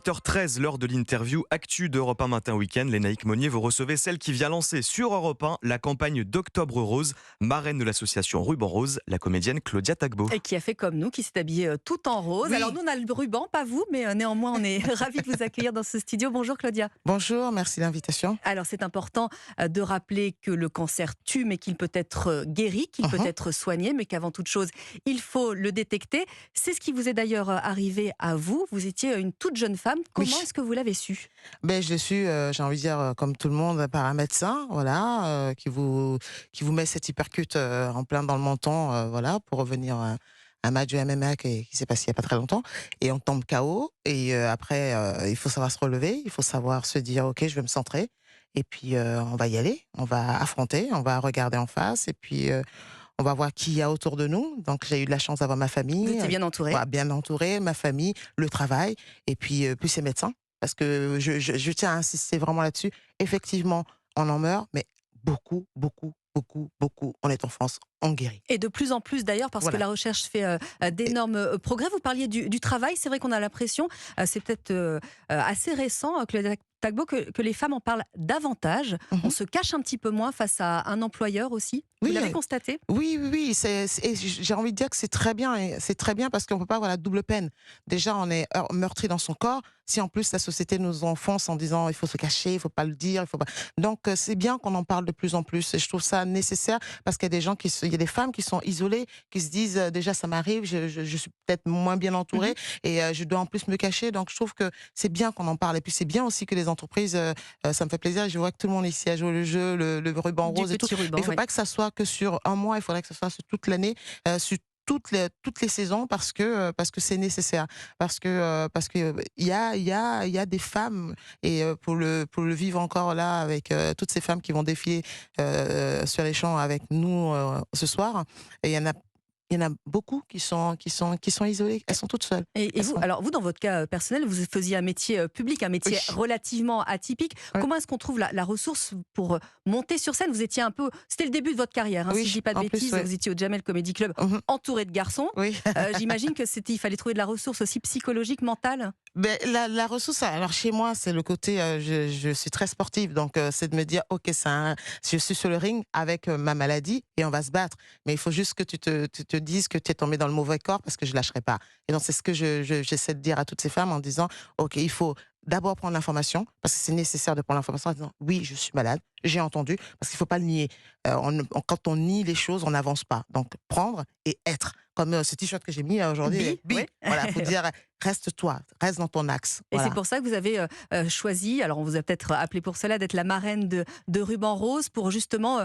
8h13, lors de l'interview Actu d'Europe 1 Matin Week-end, Lénaïque Monnier, vous recevez celle qui vient lancer sur Europe 1 la campagne d'Octobre Rose, marraine de l'association Ruban Rose, la comédienne Claudia Tagbo. Et qui a fait comme nous, qui s'est habillée tout en rose. Oui. Alors nous, on a le ruban, pas vous, mais néanmoins, on est ravis de vous accueillir dans ce studio. Bonjour Claudia. Bonjour, merci de l'invitation. Alors c'est important de rappeler que le cancer tue, mais qu'il peut être guéri, qu'il peut être soigné, mais qu'avant toute chose, il faut le détecter. C'est ce qui vous est d'ailleurs arrivé à vous. Vous étiez une toute jeune femme. Comment est-ce que vous l'avez su ? Ben, je l'ai su, j'ai envie de dire, comme tout le monde, par un médecin, voilà, qui vous met cette hypercute en plein dans le menton, voilà, pour revenir à un match de MMA qui s'est passé il n'y a pas très longtemps. Et on tombe KO. Et après, il faut savoir se relever, il faut savoir se dire, OK, je vais me centrer. Et puis, on va y aller, on va affronter, on va regarder en face. Et puis, on va voir qui il y a autour de nous. Donc, j'ai eu de la chance d'avoir ma famille. Vous étiez bien entourée. Voilà, bien entourée, ma famille, le travail, et puis ces médecins. Parce que je tiens à insister vraiment là-dessus. Effectivement, on en meurt, mais beaucoup, on est en France, on guérit. Et de plus en plus d'ailleurs, parce que la recherche fait d'énormes progrès. Vous parliez du travail, c'est vrai qu'on a l'impression, c'est peut-être assez récent, Claudia Tagbo, que les femmes en parlent davantage. On se cache un petit peu moins face à un employeur aussi. Vous l'avez constaté ? Oui. Et j'ai envie de dire que c'est très bien. Et c'est très bien parce qu'on ne peut pas avoir la double peine. Déjà, on est meurtri dans son corps. Si en plus la société nous enfonce en disant il faut se cacher, il ne faut pas le dire, il faut pas. Donc c'est bien qu'on en parle de plus en plus. Et je trouve ça nécessaire parce qu'il y a des gens il y a des femmes qui sont isolées, qui se disent déjà ça m'arrive, je suis peut-être moins bien entourée et je dois en plus me cacher. Donc je trouve que c'est bien qu'on en parle. Et puis c'est bien aussi que les entreprises, ça me fait plaisir. Je vois que tout le monde ici a joué le jeu, le ruban rose et tout. Ruban, mais il ne faut pas que ça soit que sur un mois. Il faudrait que ça soit sur toute l'année, sur toutes les saisons parce que c'est nécessaire, parce que il y a des femmes et pour le vivre encore là avec toutes ces femmes qui vont défiler sur les champs avec nous ce soir, et il y en a beaucoup qui sont isolées, elles sont toutes seules. Et vous, alors vous, dans votre cas personnel, vous faisiez un métier public, un métier relativement atypique. Comment est-ce qu'on trouve la ressource pour monter sur scène ? Vous étiez c'était le début de votre carrière, si je ne dis pas de bêtises, vous étiez au Jamel Comedy Club, entouré de garçons. J'imagine que il fallait trouver de la ressource aussi psychologique, mentale. Ben, la ressource, alors chez moi, c'est le côté, je suis très sportive, donc c'est de me dire, OK, je suis sur le ring avec ma maladie et on va se battre. Mais il faut juste que tu te dises que tu es tombé dans le mauvais corps parce que je lâcherai pas. Et donc c'est ce que j'essaie de dire à toutes ces femmes en disant, OK, il faut d'abord prendre l'information, parce que c'est nécessaire de prendre l'information en disant, oui, je suis malade, j'ai entendu, parce qu'il faut pas le nier. Quand on nie les choses, on n'avance pas. Donc prendre et être. Comme ce t-shirt que j'ai mis aujourd'hui. Voilà, faut dire, reste toi, reste dans ton axe. Et c'est pour ça que vous avez choisi, alors on vous a peut-être appelé pour cela, d'être la marraine de Ruban Rose, pour justement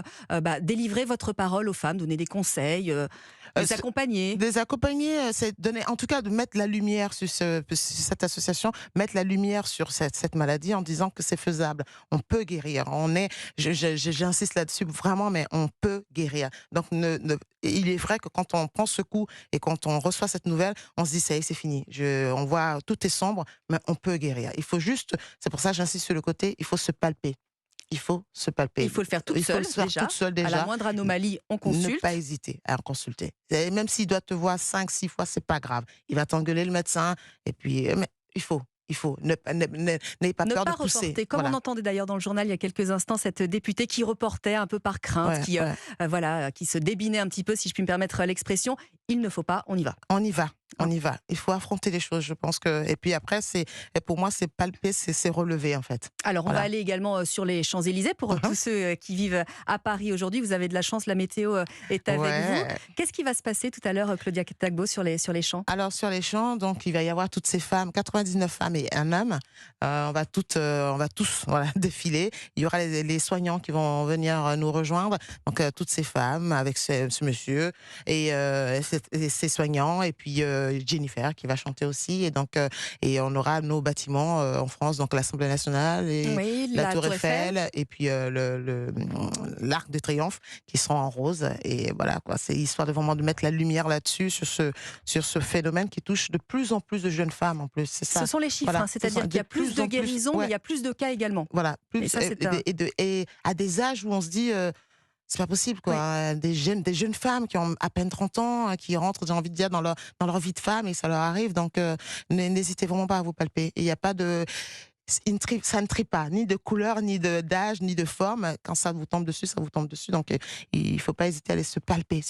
délivrer votre parole aux femmes, donner des conseils, les accompagner. Des accompagner, c'est donner, en tout cas, de mettre la lumière sur cette association, mettre la lumière sur cette maladie en disant que c'est faisable. On peut guérir. J'insiste là-dessus vraiment, mais on peut guérir. Donc, il est vrai que quand on prend ce coup et quand on reçoit cette nouvelle, on se dit, ça y est, c'est fini. On voit, tout est sombre, mais on peut guérir. Il faut juste, c'est pour ça que j'insiste sur le côté, il faut se palper. Il faut se palper. Il faut le faire toute seule déjà. À la moindre anomalie, on consulte. Ne pas hésiter à en consulter. Et même s'il doit te voir 5-6 fois, c'est pas grave. Il va t'engueuler le médecin. Et puis, mais il faut. N'ayez pas peur de pousser. Comme on entendait d'ailleurs dans le journal il y a quelques instants, cette députée qui reportait un peu par crainte, qui se débinait un petit peu, si je puis me permettre l'expression. Il ne faut pas, on y va. On y va. Il faut affronter les choses, je pense que. Et puis après, pour moi, c'est palper, c'est relever en fait. Alors, on va aller également sur les Champs-Élysées pour tous ceux qui vivent à Paris aujourd'hui. Vous avez de la chance, la météo est avec vous. Qu'est-ce qui va se passer tout à l'heure, Claudia Tagbo, sur les champs ? Alors sur les champs, donc il va y avoir toutes ces femmes, 99 femmes et un homme. On va tous défiler. Il y aura les soignants qui vont venir nous rejoindre. Donc toutes ces femmes avec ce monsieur et ces soignants, et puis Jennifer qui va chanter aussi, et donc et on aura nos bâtiments en France, donc l'Assemblée nationale et la Tour Eiffel et puis l'Arc de Triomphe qui seront en rose, et voilà quoi, c'est histoire de vraiment de mettre la lumière là-dessus sur ce phénomène qui touche de plus en plus de jeunes femmes en plus. C'est ça. Ce sont les chiffres, c'est-à-dire qu'il y a plus de guérisons, mais il y a plus de cas également. Voilà, et à des âges où on se dit c'est pas possible, quoi. Oui. Des jeunes femmes qui ont à peine 30 ans, qui rentrent, j'ai envie de dire, dans leur vie de femme et ça leur arrive. Donc, n'hésitez vraiment pas à vous palper. Il n'y a pas de... Ça ne trie pas, ni de couleur, ni d'âge, ni de forme. Quand ça vous tombe dessus, ça vous tombe dessus. Donc, il ne faut pas hésiter à aller se palper,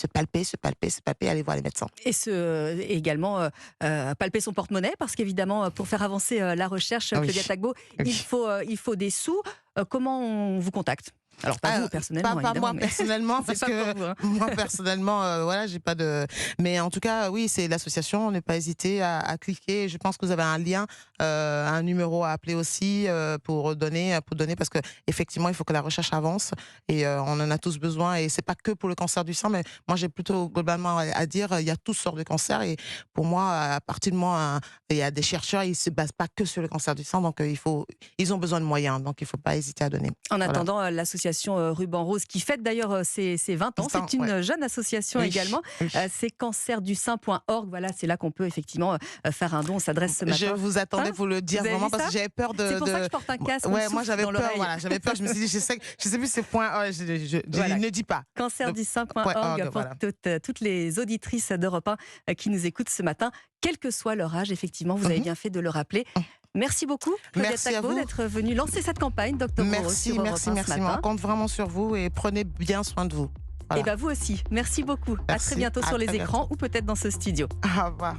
aller voir les médecins. Et également palper son porte-monnaie, parce qu'évidemment, pour faire avancer la recherche, Claudia Tagbo, il faut des sous. Comment on vous contacte ? Alors pas vous personnellement, pas moi personnellement, parce que vous, hein. moi personnellement, voilà, j'ai pas de. Mais en tout cas, oui, c'est l'association. Ne pas hésiter à cliquer. Je pense que vous avez un lien, un numéro à appeler aussi pour donner, parce que effectivement, il faut que la recherche avance et on en a tous besoin. Et c'est pas que pour le cancer du sein, mais moi j'ai plutôt globalement à dire, il y a toutes sortes de cancers et pour moi, à partir du moment il y a des chercheurs, ils se basent pas que sur le cancer du sein, donc ils ont besoin de moyens, donc il faut pas hésiter à donner. En attendant, l'association Ruban Rose, qui fête d'ailleurs ses 20 ans. C'est une jeune association également. Oui. C'est cancerdusein.org. Voilà, c'est là qu'on peut effectivement faire un don. On s'adresse ce matin. Je vous attendais pour le dire vraiment parce que j'avais peur de. C'est pour ça que je porte un casque. Ouais, moi j'avais peur. Voilà, j'avais peur. Je me suis dit, je sais plus ce point. Je ne dis pas. Cancerdusein.org pour toutes les auditrices d'Europe 1 qui nous écoutent ce matin, quel que soit leur âge. Effectivement, vous avez bien fait de le rappeler. Merci beaucoup, Claudia Tagbo, d'être venue lancer cette campagne, Docteur Rose, sur Europe 1 ce matin. On compte vraiment sur vous et prenez bien soin de vous. Voilà. Et bien vous aussi. Merci beaucoup. À très bientôt sur les écrans ou peut-être dans ce studio. Au revoir.